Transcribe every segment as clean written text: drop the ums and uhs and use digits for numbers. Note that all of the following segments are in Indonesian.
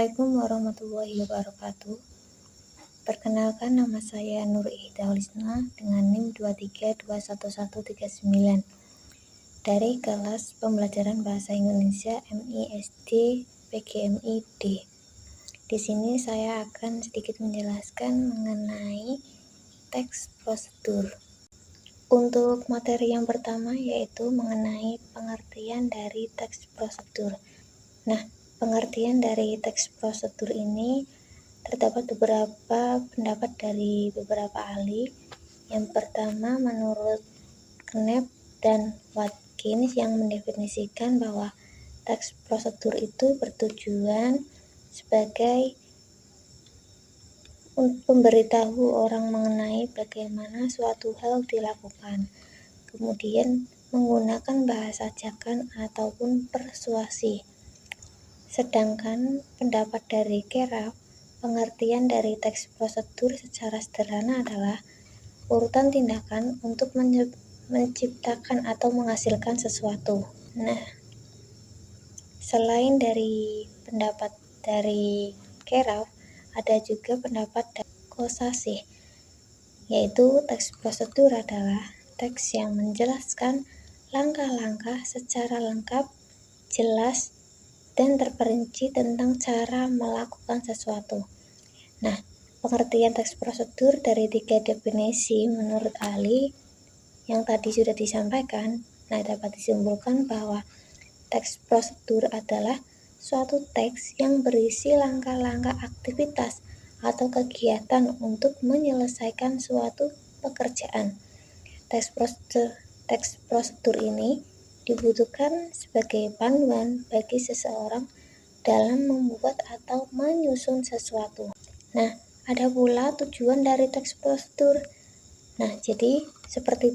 Assalamualaikum warahmatullahi wabarakatuh. Perkenalkan, nama saya Nur Ihda Lisna dengan NIM 2321139 dari kelas pembelajaran bahasa Indonesia MISD PGMI D. Di sini saya akan sedikit menjelaskan mengenai teks prosedur. Untuk materi yang pertama yaitu mengenai pengertian dari teks prosedur. Nah, pengertian dari teks prosedur ini terdapat beberapa pendapat dari beberapa ahli. Yang pertama, menurut Knapp dan Watkins yang mendefinisikan bahwa teks prosedur itu bertujuan sebagai memberitahu orang mengenai bagaimana suatu hal dilakukan, kemudian menggunakan bahasa ajakan ataupun persuasi. Sedangkan pendapat dari Keraf, pengertian dari teks prosedur secara sederhana adalah urutan tindakan untuk menciptakan atau menghasilkan sesuatu. Nah, selain dari pendapat dari Keraf, ada juga pendapat dari Kosasih, yaitu teks prosedur adalah teks yang menjelaskan langkah-langkah secara lengkap, jelas, dan terperinci tentang cara melakukan sesuatu. Nah, pengertian teks prosedur dari 3 definisi menurut ahli yang tadi sudah disampaikan, dapat disimpulkan bahwa teks prosedur adalah suatu teks yang berisi langkah-langkah aktivitas atau kegiatan untuk menyelesaikan suatu pekerjaan. Teks prosedur ini dibutuhkan sebagai panduan bagi seseorang dalam membuat atau menyusun sesuatu. Nah, ada pula tujuan dari teks prosedur. Nah, jadi seperti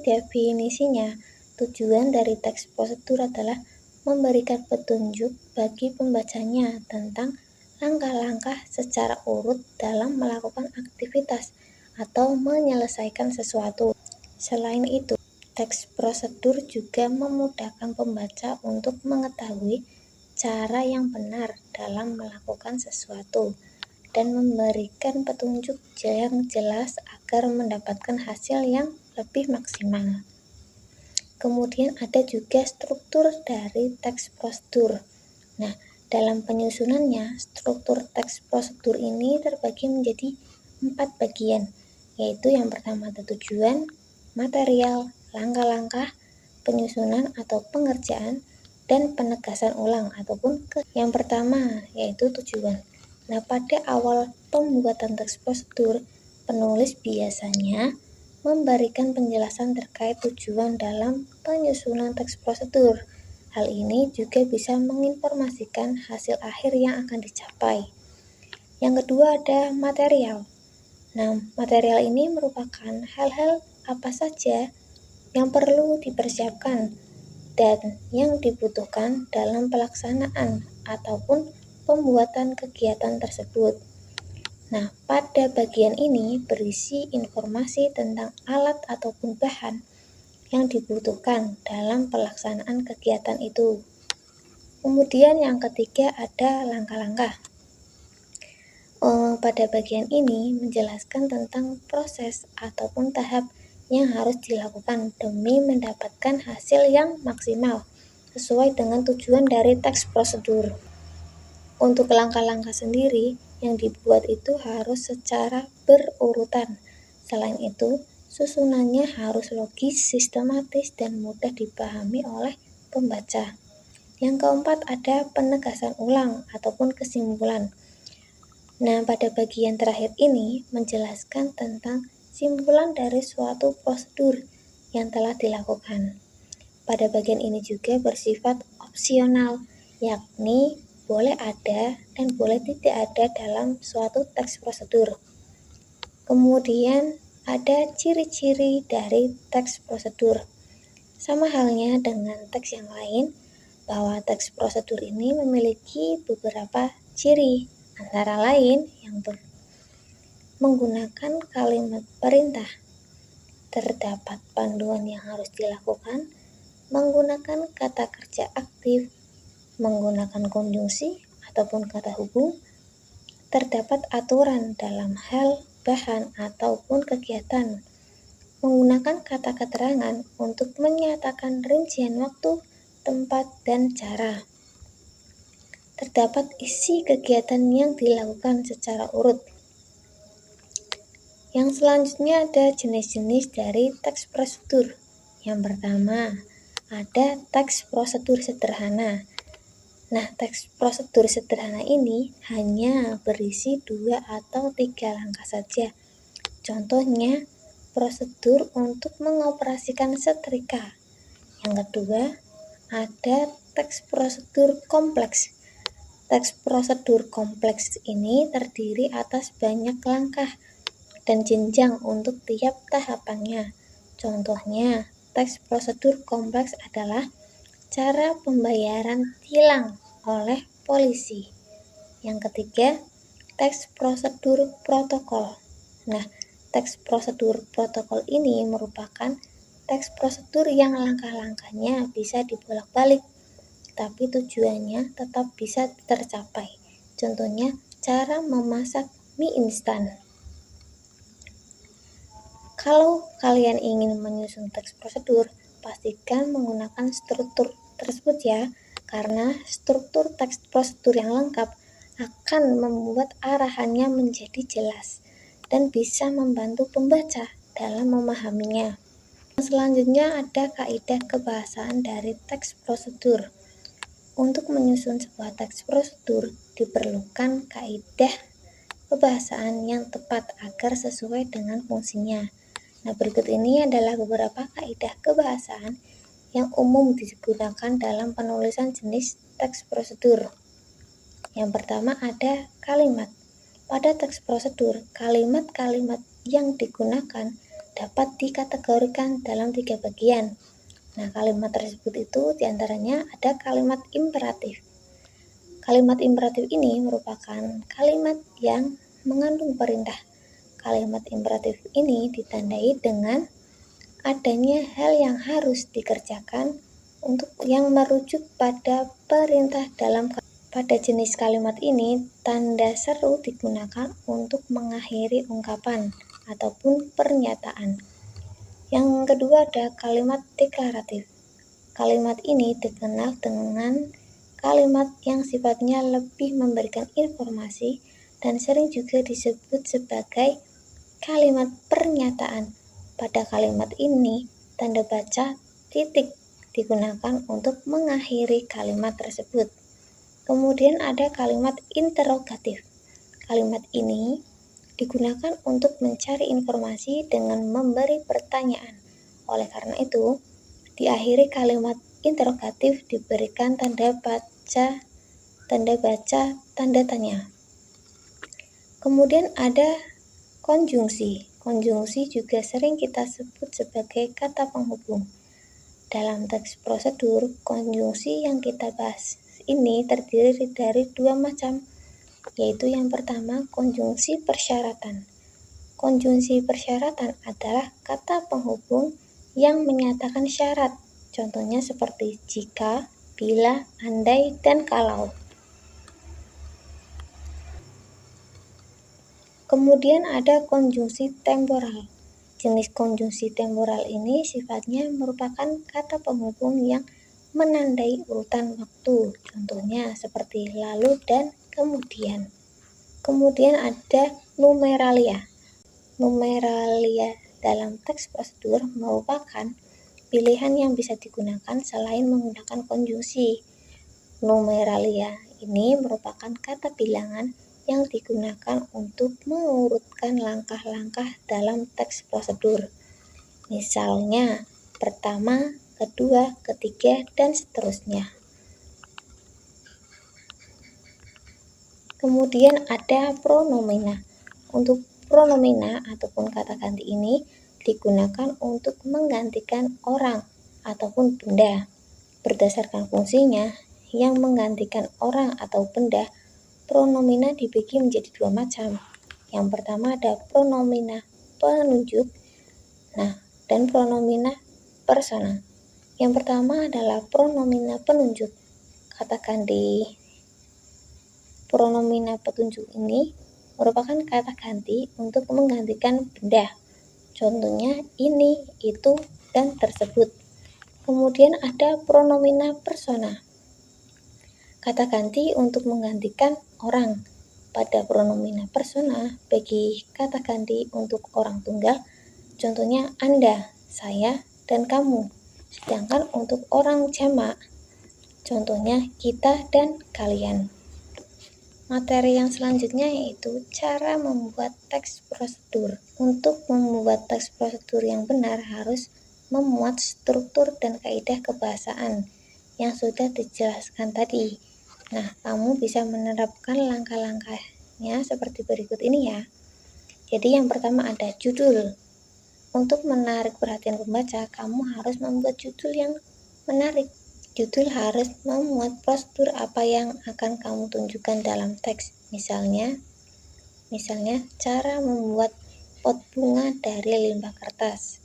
definisinya, tujuan dari teks prosedur adalah memberikan petunjuk bagi pembacanya tentang langkah-langkah secara urut dalam melakukan aktivitas atau menyelesaikan sesuatu. Selain itu, teks prosedur juga memudahkan pembaca untuk mengetahui cara yang benar dalam melakukan sesuatu dan memberikan petunjuk yang jelas agar mendapatkan hasil yang lebih maksimal. Kemudian ada juga struktur dari teks prosedur. Nah, dalam penyusunannya, struktur teks prosedur ini terbagi menjadi 4 bagian, yaitu yang pertama ada tujuan, material, langkah-langkah, penyusunan atau pengerjaan, dan penegasan ulang ataupun yang pertama yaitu tujuan. Nah, pada awal pembuatan teks prosedur, penulis biasanya memberikan penjelasan terkait tujuan dalam penyusunan teks prosedur. Hal ini juga bisa menginformasikan hasil akhir yang akan dicapai. Yang kedua ada material. Nah, material ini merupakan hal-hal apa saja yang perlu dipersiapkan dan yang dibutuhkan dalam pelaksanaan ataupun pembuatan kegiatan tersebut. Nah, pada bagian ini berisi informasi tentang alat ataupun bahan yang dibutuhkan dalam pelaksanaan kegiatan itu. Kemudian yang ketiga ada langkah-langkah. Pada bagian ini menjelaskan tentang proses ataupun tahap yang harus dilakukan demi mendapatkan hasil yang maksimal sesuai dengan tujuan dari teks prosedur. Untuk langkah-langkah sendiri yang dibuat itu harus secara berurutan. Selain itu, susunannya harus logis, sistematis, dan mudah dipahami oleh pembaca. Yang keempat ada penegasan ulang ataupun kesimpulan. Nah, pada bagian terakhir ini menjelaskan tentang simpulan dari suatu prosedur yang telah dilakukan. Pada bagian ini juga bersifat opsional, yakni boleh ada dan boleh tidak ada dalam suatu teks prosedur. Kemudian ada ciri-ciri dari teks prosedur. Sama halnya dengan teks yang lain, bahwa teks prosedur ini memiliki beberapa ciri, antara lain yang menggunakan kalimat perintah, terdapat panduan yang harus dilakukan, menggunakan kata kerja aktif, menggunakan konjungsi ataupun kata hubung, terdapat aturan dalam hal bahan ataupun kegiatan. Menggunakan kata keterangan untuk menyatakan rincian waktu, tempat, dan cara. Terdapat isi kegiatan yang dilakukan secara urut. Yang selanjutnya ada jenis-jenis dari teks prosedur. Yang pertama, ada teks prosedur sederhana. Nah, teks prosedur sederhana ini hanya berisi 2 atau 3 langkah saja. Contohnya, prosedur untuk mengoperasikan setrika. Yang kedua, ada teks prosedur kompleks. Teks prosedur kompleks ini terdiri atas banyak langkah dan jenjang untuk tiap tahapannya. Contohnya, teks prosedur kompleks adalah cara pembayaran tilang oleh polisi. Yang ketiga, teks prosedur protokol. Nah, teks prosedur protokol ini merupakan teks prosedur yang langkah-langkahnya bisa dibolak-balik, tapi tujuannya tetap bisa tercapai. Contohnya, cara memasak mie instan. Kalau kalian ingin menyusun teks prosedur, pastikan menggunakan struktur tersebut ya, karena struktur teks prosedur yang lengkap akan membuat arahannya menjadi jelas dan bisa membantu pembaca dalam memahaminya. Selanjutnya ada kaidah kebahasaan dari teks prosedur. Untuk menyusun sebuah teks prosedur diperlukan kaidah kebahasaan yang tepat agar sesuai dengan fungsinya. Nah, berikut ini adalah beberapa kaidah kebahasaan yang umum digunakan dalam penulisan jenis teks prosedur. Yang pertama ada kalimat. Pada teks prosedur, kalimat-kalimat yang digunakan dapat dikategorikan dalam 3 bagian. Nah, kalimat tersebut itu diantaranya ada kalimat imperatif. Kalimat imperatif ini merupakan kalimat yang mengandung perintah. Kalimat imperatif ini ditandai dengan adanya hal yang harus dikerjakan untuk yang merujuk pada perintah dalam. Pada jenis kalimat ini, tanda seru digunakan untuk mengakhiri ungkapan ataupun pernyataan. Yang kedua ada kalimat deklaratif. Kalimat ini dikenal dengan kalimat yang sifatnya lebih memberikan informasi dan sering juga disebut sebagai kalimat pernyataan. Pada kalimat ini, tanda baca titik digunakan untuk mengakhiri kalimat tersebut. Kemudian ada kalimat interrogatif. Kalimat ini digunakan untuk mencari informasi dengan memberi pertanyaan. Oleh karena itu, di akhir kalimat interrogatif diberikan tanda baca, tanda tanya. Kemudian ada konjungsi. Konjungsi juga sering kita sebut sebagai kata penghubung. Dalam teks prosedur, konjungsi yang kita bahas ini terdiri dari 2 macam, yaitu yang pertama konjungsi persyaratan. Konjungsi persyaratan adalah kata penghubung yang menyatakan syarat. Contohnya seperti jika, bila, andai, dan kalau. Kemudian ada konjungsi temporal. Jenis konjungsi temporal ini sifatnya merupakan kata penghubung yang menandai urutan waktu. Contohnya seperti lalu dan kemudian. Kemudian ada numeralia. Numeralia dalam teks prosedur merupakan pilihan yang bisa digunakan selain menggunakan konjungsi. Numeralia ini merupakan kata bilangan yang digunakan untuk mengurutkan langkah-langkah dalam teks prosedur. Misalnya, pertama, kedua, ketiga, dan seterusnya. Kemudian ada pronomina. Untuk pronomina ataupun kata ganti ini digunakan untuk menggantikan orang ataupun benda. Berdasarkan fungsinya, yang menggantikan orang atau benda, pronomina dibagi menjadi 2 macam. Yang pertama ada pronomina penunjuk, dan pronomina personal. Yang pertama adalah pronomina penunjuk. Kata ganti pronomina petunjuk ini merupakan kata ganti untuk menggantikan benda. Contohnya ini, itu, dan tersebut. Kemudian ada pronomina persona. Kata ganti untuk menggantikan orang. Pada pronomina persona, bagi kata ganti untuk orang tunggal, contohnya Anda, saya, dan kamu. Sedangkan untuk orang jamak, contohnya kita dan kalian. Materi yang selanjutnya yaitu cara membuat teks prosedur. Untuk membuat teks prosedur yang benar harus memuat struktur dan kaidah kebahasaan yang sudah dijelaskan tadi. Nah, kamu bisa menerapkan langkah-langkahnya seperti berikut ini ya. Jadi yang pertama ada judul. Untuk menarik perhatian pembaca, kamu harus membuat judul yang menarik. Judul harus memuat prosedur apa yang akan kamu tunjukkan dalam teks. Misalnya cara membuat pot bunga dari limbah kertas.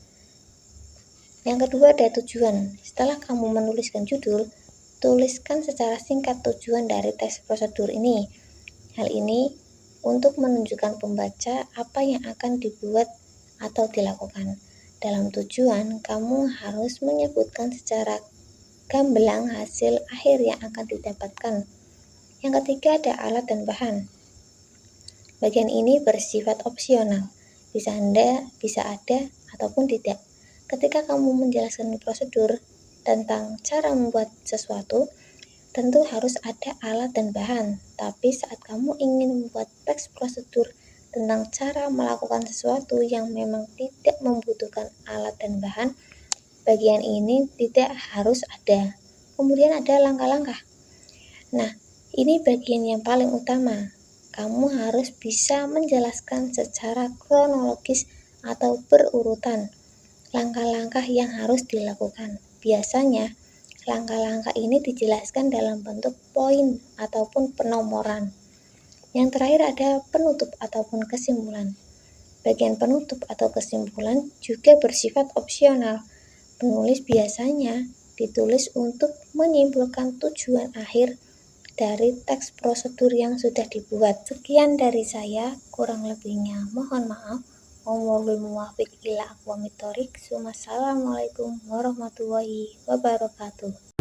Yang kedua ada tujuan. Setelah kamu menuliskan judul, tuliskan secara singkat tujuan dari teks prosedur ini. Hal ini untuk menunjukkan pembaca apa yang akan dibuat atau dilakukan. Dalam tujuan, kamu harus menyebutkan secara gamblang hasil akhir yang akan didapatkan. Yang ketiga ada alat dan bahan. Bagian ini bersifat opsional, bisa ada ataupun tidak. Ketika kamu menjelaskan prosedur tentang cara membuat sesuatu, tentu harus ada alat dan bahan. Tapi saat kamu ingin membuat teks prosedur tentang cara melakukan sesuatu yang memang tidak membutuhkan alat dan bahan, bagian ini tidak harus ada. Kemudian ada langkah-langkah. Nah, ini bagian yang paling utama. Kamu harus bisa menjelaskan secara kronologis atau berurutan langkah-langkah yang harus dilakukan. Biasanya, langkah-langkah ini dijelaskan dalam bentuk poin ataupun penomoran. Yang terakhir ada penutup ataupun kesimpulan. Bagian penutup atau kesimpulan juga bersifat opsional. Penulis biasanya ditulis untuk menyimpulkan tujuan akhir dari teks prosedur yang sudah dibuat. Sekian dari saya, kurang lebihnya mohon maaf. Wallahul muwaffiq ila aqwamit thoriq. Wassalamualaikum warahmatullahi wabarakatuh.